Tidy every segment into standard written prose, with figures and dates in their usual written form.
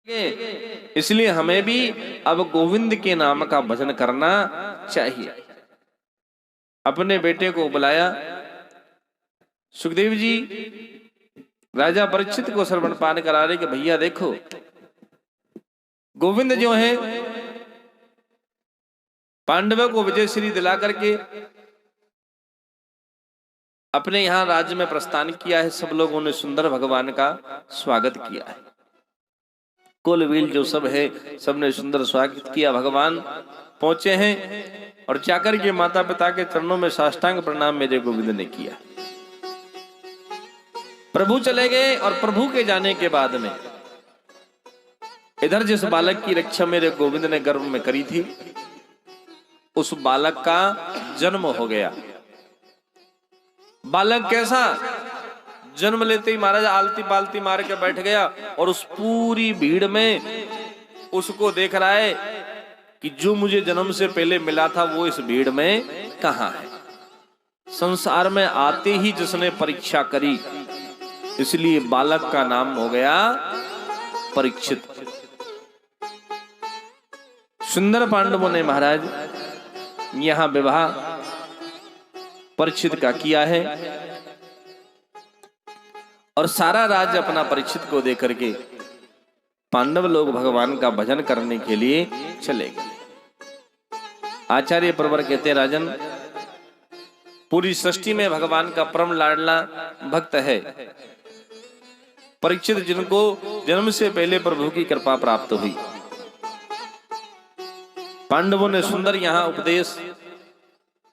इसलिए हमें भी अब गोविंद के नाम का भजन करना चाहिए। अपने बेटे को बुलाया। सुखदेव जी राजा परीक्षित को श्रवण पान करा रहे कि भैया देखो, गोविंद जो है पांडवों को विजय श्री दिला करके अपने यहां राज्य में प्रस्थान किया है। सब लोगों ने सुंदर भगवान का स्वागत किया है। कुलवील जो सब है सबने सुंदर स्वागत किया। भगवान पहुंचे हैं और जाकर के माता पिता के चरणों में साष्टांग प्रणाम मेरे गोविंद ने किया। प्रभु चले गए और प्रभु के जाने के बाद में इधर जिस बालक की रक्षा मेरे गोविंद ने गर्भ में करी थी, उस बालक का जन्म हो गया। बालक कैसा? जन्म लेते ही महाराज आलती पालती मार के बैठ गया और उस पूरी भीड़ में उसको देख रहा है कि जो मुझे जन्म से पहले मिला था वो इस भीड़ में कहां है। संसार में आते ही जिसने परीक्षा करी, इसलिए बालक का नाम हो गया परीक्षित। सुंदर पांडवों ने महाराज यहां विवाह परीक्षित का किया है और सारा राज्य अपना परीक्षित को देकर के पांडव लोग भगवान का भजन करने के लिए चले गए। आचार्य प्रवर कहते हैं, राजन पूरी सृष्टि में भगवान का परम लाडला भक्त है परीक्षित, जिनको जन्म से पहले प्रभु की कृपा प्राप्त हुई। पांडवों ने सुंदर यहां उपदेश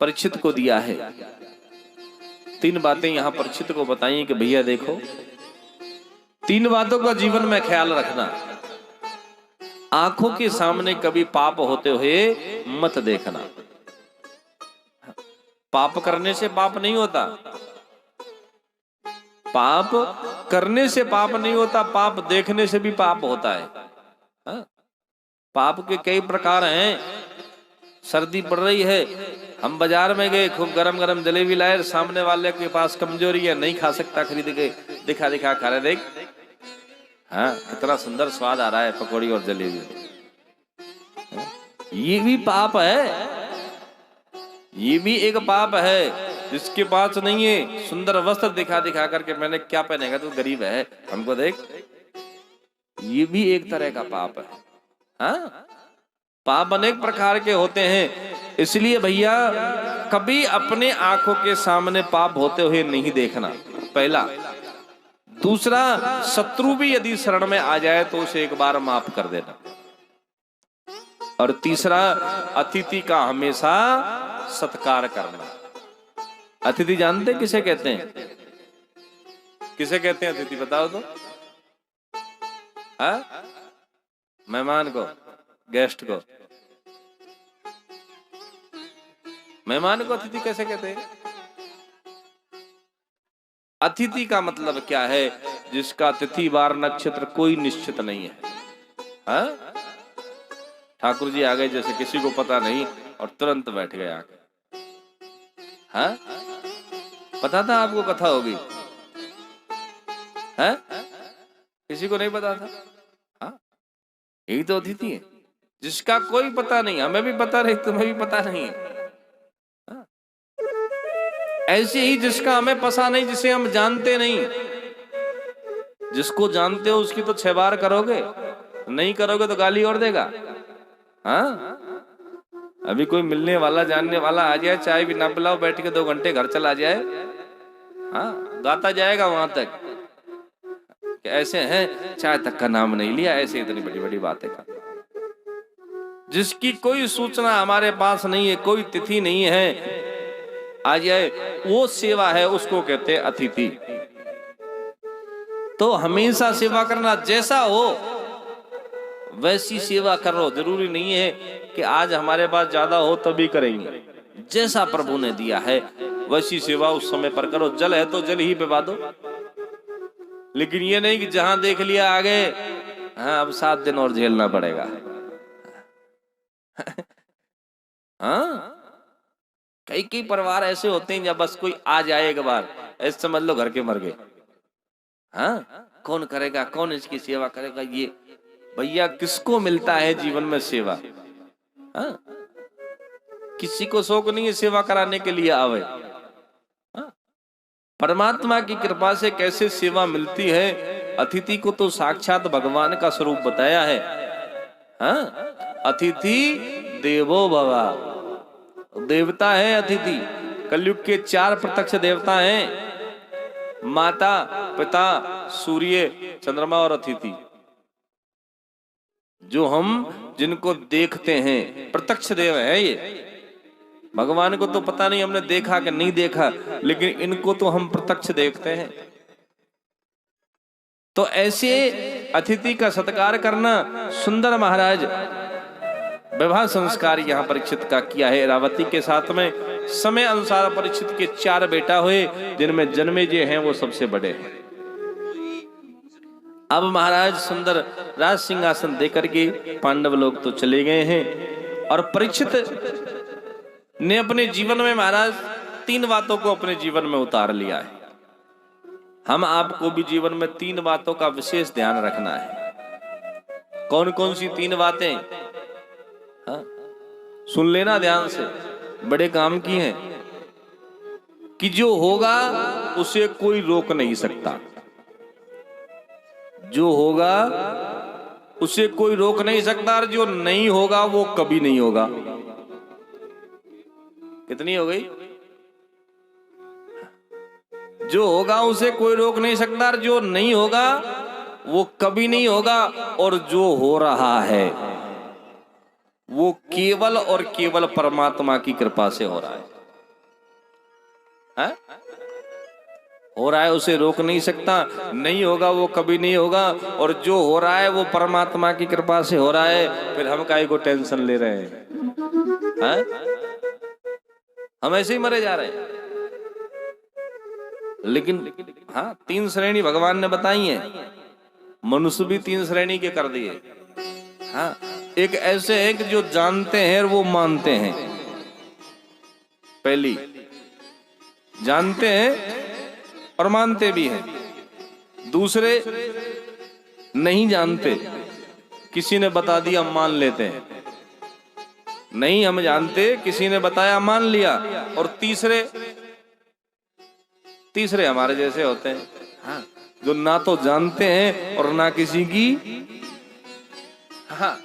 परीक्षित को दिया है। 3 बातें यहां परीक्षित को बताई कि भैया देखो, 3 बातों का जीवन में ख्याल रखना। आंखों के सामने कभी पाप होते हुए मत देखना। पाप करने से पाप नहीं होता, पाप करने से पाप नहीं होता, पाप देखने से भी पाप होता है। हाँ? पाप के कई प्रकार हैं। सर्दी पड़ रही है, हम बाजार में गए, खूब गरम गरम जलेबी लाए, सामने वाले के पास कमजोरी है, नहीं खा सकता, खरीद के दिखा दिखा खा रहे, देख हाँ कितना सुंदर स्वाद आ रहा है पकौड़ी और जलेबी। ये भी पाप है, ये भी एक पाप है। जिसके पास नहीं है सुंदर वस्त्र दिखा दिखा करके मैंने क्या पहनेगा, तो गरीब है, हमको देख, ये भी एक तरह का पाप है। हाँ? पाप अनेक प्रकार के होते हैं, इसलिए भैया कभी अपने आंखों के सामने पाप होते हुए नहीं देखना, पहला। दूसरा, शत्रु भी यदि शरण में आ जाए तो उसे एक बार माफ कर देना। और तीसरा, अतिथि का हमेशा सत्कार करना। अतिथि जानते किसे कहते हैं? किसे कहते हैं अतिथि, बताओ तो। हाँ? मेहमान को, गेस्ट को, मेहमान को अतिथि कैसे कहते हैं? अतिथि का मतलब क्या है? जिसका तिथि वार नक्षत्र कोई निश्चित नहीं है। हाँ? ठाकुर जी आ गए जैसे किसी को पता नहीं और तुरंत बैठ गए आके। हाँ? पता था आपको कथा होगी? हाँ? किसी को नहीं पता था? हाँ? यही तो अतिथि है, जिसका कोई पता नहीं, हमें भी पता नहीं, तुम्हें भी पता नहीं है। हाँ? ऐसे ही जिसका हमें पता नहीं, जिसे हम जानते नहीं। जिसको जानते हो उसकी तो 6 बार करोगे, नहीं करोगे तो गाली और देगा। हाँ? अभी कोई मिलने वाला जानने वाला आ जाए, चाय भी ना पिलाओ, बैठ के 2 घंटे घर चला जाए, हाँ गाता जाएगा वहां तक कि ऐसे हैं, चाय तक का नाम नहीं लिया, ऐसे इतनी बड़ी बड़ी बातें कर। जिसकी कोई सूचना हमारे पास नहीं है, कोई तिथि नहीं है, आ जाए, वो सेवा है, उसको कहते हैं अतिथि। तो हमेशा सेवा करना, जैसा हो वैसी सेवा करो। जरूरी नहीं है कि आज हमारे पास ज्यादा हो तभी करेंगे, जैसा प्रभु ने दिया है वैसी सेवा उस समय पर करो। जल है तो जल ही पिला दो, लेकिन ये नहीं कि जहां देख लिया आगे, हाँ अब 7 दिन और झेलना पड़ेगा। हाँ? कई परिवार ऐसे होते हैं जब बस कोई आ जाए एक बार, ऐसे समझ लो घर के मर गए। हाँ? कौन करेगा, कौन इसकी सेवा करेगा, ये भैया किसको मिलता है जीवन में सेवा? हाँ? किसी को शौक नहीं है सेवा कराने के लिए आवे। हाँ? परमात्मा की कृपा से कैसे सेवा मिलती है? अतिथि को तो साक्षात भगवान का स्वरूप बताया है। हाँ? अतिथि देवो भवा, देवता है अतिथि। कलयुग के 4 प्रत्यक्ष देवता हैं, माता, पिता, सूर्य, चंद्रमा और अतिथि। जो हम जिनको देखते हैं प्रत्यक्ष देव है ये। भगवान को तो पता नहीं हमने देखा कि नहीं देखा, लेकिन इनको तो हम प्रत्यक्ष देखते हैं। तो ऐसे अतिथि का सत्कार करना सुंदर महाराज विवाह संस्कार यहाँ परीक्षित का किया है इरावती के साथ में। समय अनुसार परीक्षित के 4 बेटा हुए, जिनमें जन्मेजय हैं वो सबसे बड़े हैं। अब महाराज सुंदर राज सिंहासन देकर के पांडव लोग तो चले गए हैं, और परीक्षित ने अपने जीवन में महाराज 3 बातों को अपने जीवन में उतार लिया है। हम आपको भी जीवन में 3 बातों का विशेष ध्यान रखना है। कौन कौन सी 3 बातें? हाँ? सुन लेना ध्यान से, बड़े काम की हैं। कि जो होगा उसे कोई रोक नहीं सकता, जो होगा उसे कोई रोक नहीं सकता, और जो नहीं होगा वो कभी नहीं होगा। कितनी हो गई? जो होगा उसे कोई रोक नहीं सकता, और जो नहीं होगा वो कभी नहीं होगा, और जो हो रहा है वो केवल और केवल परमात्मा की कृपा से हो रहा है। है? हो रहा है उसे रोक नहीं सकता, नहीं होगा वो कभी नहीं होगा, और जो हो रहा है वो परमात्मा की कृपा से हो रहा है। फिर हम काहे को टेंशन ले रहे हैं? है? हम ऐसे ही मरे जा रहे हैं। लेकिन हाँ, 3 श्रेणी भगवान ने बताई है। मनुष्य भी 3 श्रेणी के कर दिए। हाँ, एक ऐसे है कि जो जानते हैं और वो मानते हैं। पहली, जानते हैं और मानते भी हैं। दूसरे, नहीं जानते, किसी ने बता दिया मान लेते हैं। नहीं हम जानते, किसी ने बताया मान लिया। और तीसरे हमारे जैसे होते हैं। हाँ, जो ना तो जानते हैं और ना किसी की, हाँ,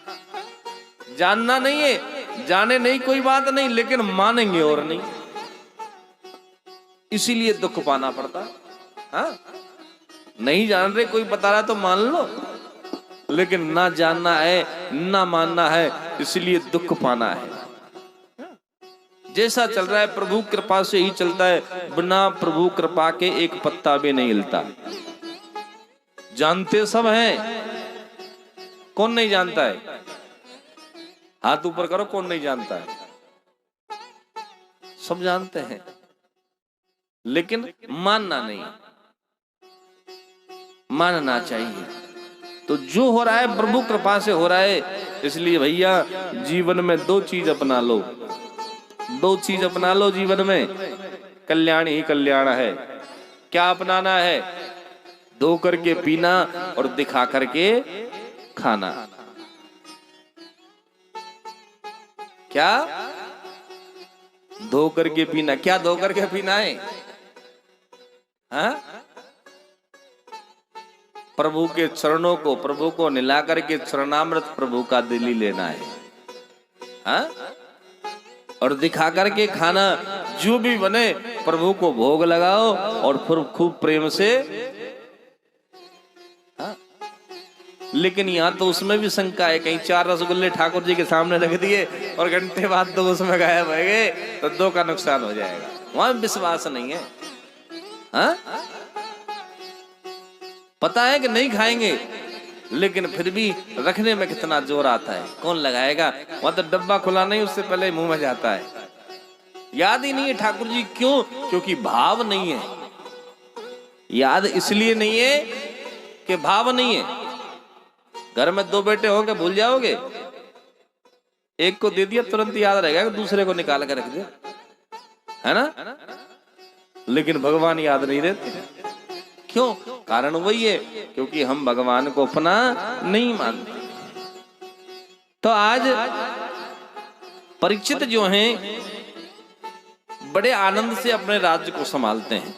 जानना नहीं है, जाने नहीं कोई बात नहीं, लेकिन मानेंगे और नहीं, इसीलिए दुख पाना पड़ता। हाँ, नहीं जान रहे, कोई बता रहा तो मान लो, लेकिन ना जानना है ना मानना है, इसलिए दुख पाना है। जैसा चल रहा है प्रभु कृपा से ही चलता है, बिना प्रभु कृपा के एक पत्ता भी नहीं हिलता। जानते सब हैं, कौन नहीं जानता है? हाथ ऊपर करो, कौन नहीं जानता है? सब जानते हैं, लेकिन मानना नहीं, मानना चाहिए। तो जो हो रहा है प्रभु कृपा से हो रहा है, इसलिए भैया जीवन में 2 चीज अपना लो, 2 चीज अपना लो जीवन में, कल्याण ही कल्याण है। क्या अपनाना है? धो करके पीना और दिखा करके खाना। क्या? धो करके पीना। क्या धो करके पीना है? हाँ? प्रभु के चरणों को, प्रभु को निला करके चरणामृत प्रभु का दिली लेना है। हाँ? और दिखा करके खाना, जो भी बने प्रभु को भोग लगाओ और फिर खूब प्रेम से। हाँ? लेकिन यहाँ तो उसमें भी शंका है, कहीं 4 रसगुल्ले ठाकुर जी के सामने रख दिए और घंटे बाद 2 उसमें गायब हो गए तो 2 का नुकसान हो जाएगा। वहां विश्वास नहीं है। हाँ? पता है कि नहीं खाएंगे, लेकिन फिर भी रखने में कितना जोर आता है। कौन लगाएगा? वहां तो डब्बा खुला नहीं, उससे पहले मुंह में जाता है। याद ही नहीं है ठाकुर जी। क्यों? क्योंकि भाव नहीं है। याद इसलिए नहीं है कि भाव नहीं है। घर में 2 बेटे होंगे, भूल जाओगे? एक को दे दिया तुरंत याद रहेगा, दूसरे को निकाल कर रख दिया, है ना? लेकिन भगवान याद नहीं रहते। क्यों? कारण वही है, क्योंकि हम भगवान को अपना नहीं मानते। तो आज परीक्षित जो हैं बड़े आनंद से अपने राज्य को संभालते हैं,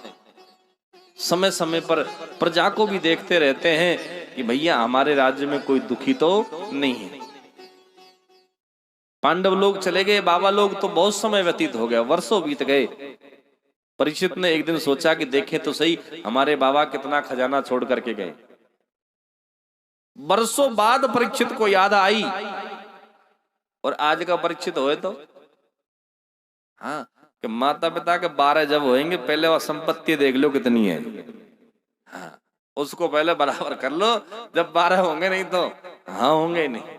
समय समय पर प्रजा को भी देखते रहते हैं कि भैया हमारे राज्य में कोई दुखी तो नहीं है। पांडव लोग चले गए, बाबा लोग तो बहुत समय व्यतीत हो गया, वर्षों बीत गए। परीक्षित ने एक दिन सोचा कि देखें तो सही हमारे बाबा कितना खजाना छोड़ करके गए। बरसों बाद परीक्षित को याद आई, और आज का परीक्षित होए तो हाँ कि माता पिता के 12 जब होएंगे पहले वह संपत्ति देख लो कितनी है, हाँ उसको पहले बराबर कर लो, जब 12 होंगे नहीं तो हाँ होंगे ही नहीं।